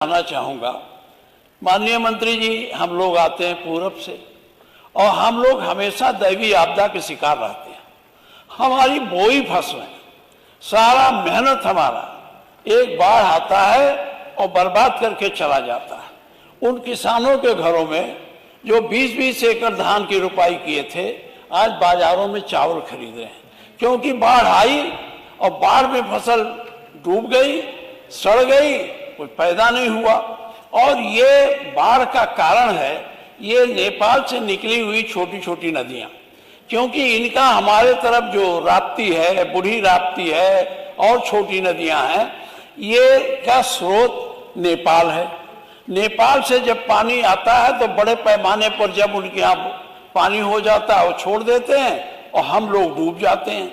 आना चाहूँगा। माननीय मंत्री जी, हम लोग आते हैं पूरब से और हम लोग हमेशा दैवीय आपदा के शिकार रहते हैं। हमारी बोई फसलें, सारा मेहनत हमारा एक बाढ़ आता है और बर्बाद करके चला जाता है। उन किसानों के घरों में जो 20-20 एकड़ धान की रुपाई किए थे, आज बाजारों में चावल खरीद रहे हैं, क्योंकि बाढ़ आई और बाढ़ में फसल डूब गई, सड़ गई, कोई पैदा नहीं हुआ। और ये बाढ़ का कारण है ये नेपाल से निकली हुई छोटी छोटी नदियां, क्योंकि इनका हमारे तरफ जो राप्ती है, बूढ़ी राप्ती है और छोटी नदियां हैं, ये का स्रोत नेपाल है। नेपाल से जब पानी आता है तो बड़े पैमाने पर जब उनके यहाँ पानी हो जाता है वो छोड़ देते हैं और हम लोग डूब जाते हैं।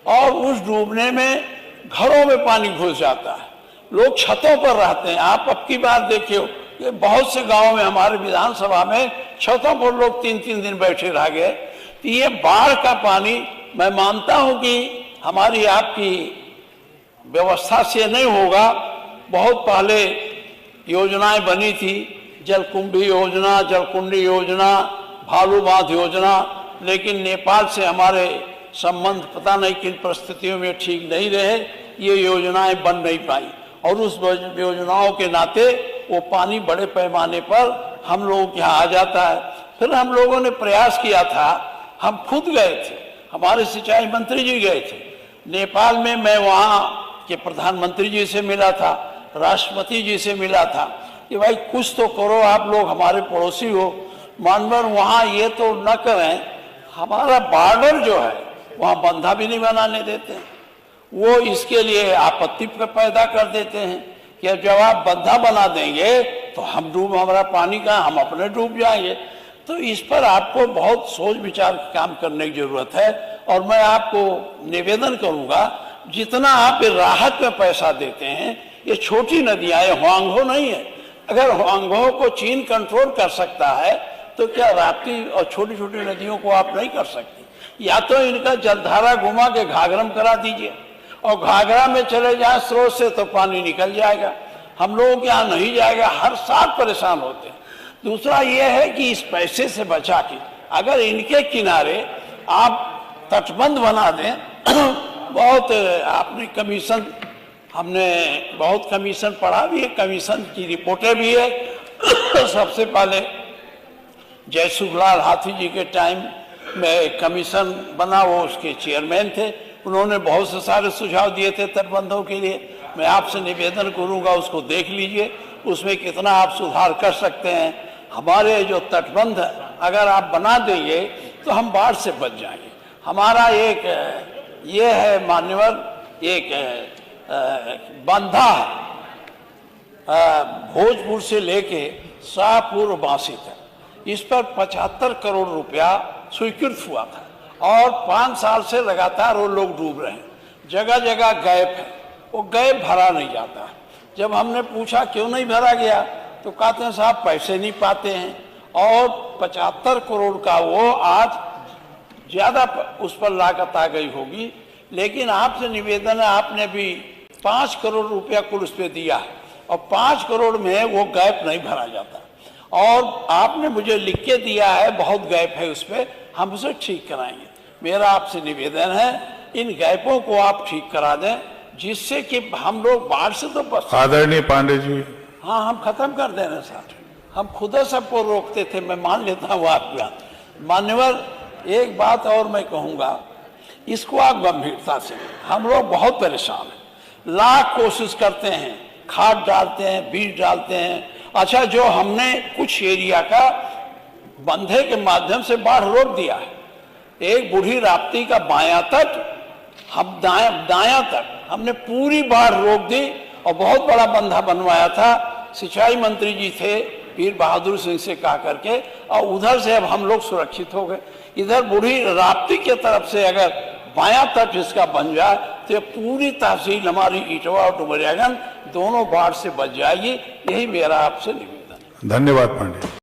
और उस डूबने में घरों में पानी घुस जाता है, लोग छतों पर रहते हैं। आप अब की बार देखिए कि बहुत से गांवों में, हमारे विधानसभा में छतों पर लोग 3-3 दिन बैठे रह गए। तो ये बाढ़ का पानी, मैं मानता हूं कि हमारी आपकी व्यवस्था से नहीं होगा। बहुत पहले योजनाएं बनी थी, जलकुंभी योजना, जलकुंडी योजना, भालू बांध योजना, लेकिन नेपाल से हमारे संबंध पता नहीं किन परिस्थितियों में ठीक नहीं रहे, ये योजनाएं बन नहीं पाई। और उस योजनाओं के नाते वो पानी बड़े पैमाने पर हम लोगों के यहाँ आ जाता है। फिर हम लोगों ने प्रयास किया था, हम खुद गए थे, हमारे सिंचाई मंत्री जी गए थे नेपाल में। मैं वहाँ के प्रधानमंत्री जी से मिला था, राष्ट्रपति जी से मिला था कि भाई कुछ तो करो, आप लोग हमारे पड़ोसी हो, मानवर वहाँ ये तो न करें, हमारा बॉर्डर जो है वहाँ बंधा भी नहीं बनाने देते हैं। वो इसके लिए आपत्ति पैदा कर देते हैं कि जब आप बंधा बना देंगे तो हम हमारा पानी का हम अपने डूब जाएंगे। तो इस पर आपको बहुत सोच विचार काम करने की जरूरत है। और मैं आपको निवेदन करूंगा, जितना आप राहत में पैसा देते हैं, ये छोटी नदियां, ये हुआंगहो नहीं है। अगर हुआंगहो को चीन कंट्रोल कर सकता है तो क्या राप्ती और छोटी छोटी नदियों को आप नहीं कर सकते? या तो इनका जलधारा घुमा के घाघरम करा दीजिए और घाघरा में चले जाए स्रोत से तो पानी निकल जाएगा, हम लोगों के यहाँ नहीं जाएगा। हर साल परेशान होते हैं। दूसरा ये है कि इस पैसे से बचा के अगर इनके किनारे आप तटबंध बना दें बहुत आपने कमीशन, हमने बहुत कमीशन पढ़ा भी है, कमीशन की रिपोर्टें भी है। सबसे पहले जयसुखलाल हाथी जी के टाइम में कमीशन बना, वो उसके चेयरमैन थे। उन्होंने बहुत से सारे सुझाव दिए थे तटबंधों के लिए। मैं आपसे निवेदन करूंगा उसको देख लीजिए, उसमें कितना आप सुधार कर सकते हैं। हमारे जो तटबंध अगर आप बना देंगे तो हम बाढ़ से बच जाएंगे। हमारा एक ये है मान्यवर, एक बंधा भोजपुर से लेके शाहपुर बांसी तक, इस पर 75 करोड़ रुपया स्वीकृत हुआ था और 5 साल से लगातार वो लोग डूब रहे हैं। जगह जगह गैप है, वो गैप भरा नहीं जाता। जब हमने पूछा क्यों नहीं भरा गया तो कहते हैं साहब पैसे नहीं पाते हैं। और 75 करोड़ का वो आज ज़्यादा उस पर लागत आ गई होगी। लेकिन आपसे निवेदन है, आपने भी 5 करोड़ रुपया कुल उस पर दिया है और 5 करोड़ में वो गैप नहीं भरा जाता। और आपने मुझे लिख के दिया है बहुत गैप है उस पर, हम उसे ठीक कराएंगे। मेरा आपसे निवेदन है इन गैपों को आप ठीक करा दें, जिससे कि हम लोग बाढ़ से तो बच। आदरणीय पांडे जी, हाँ, हम खत्म कर देना सर, हम खुद सबको रोकते थे, मैं मान लेता हूँ आपकी बात। मान्यवर, एक बात और मैं कहूँगा, इसको आप गंभीरता से, हम लोग बहुत परेशान हैं, लाख कोशिश करते हैं, खाद डालते हैं, बीज डालते हैं। अच्छा, जो हमने कुछ एरिया का बंधे के माध्यम से बाढ़ रोक दिया है, एक बूढ़ी राप्ती का बायां तट, हम दायां तक हमने पूरी बाढ़ रोक दी और बहुत बड़ा बंधा बनवाया था। सिंचाई मंत्री जी थे वीर बहादुर सिंह से कहा करके, और उधर से अब हम लोग सुरक्षित हो गए। इधर बूढ़ी राप्ती के तरफ से अगर बायां तट इसका बन जाए तो पूरी तहसील हमारी इटवा और डुमरियागंज दोनों बाढ़ से बच जाएगी। यही मेरा आपसे निवेदन है। धन्यवाद पांडे।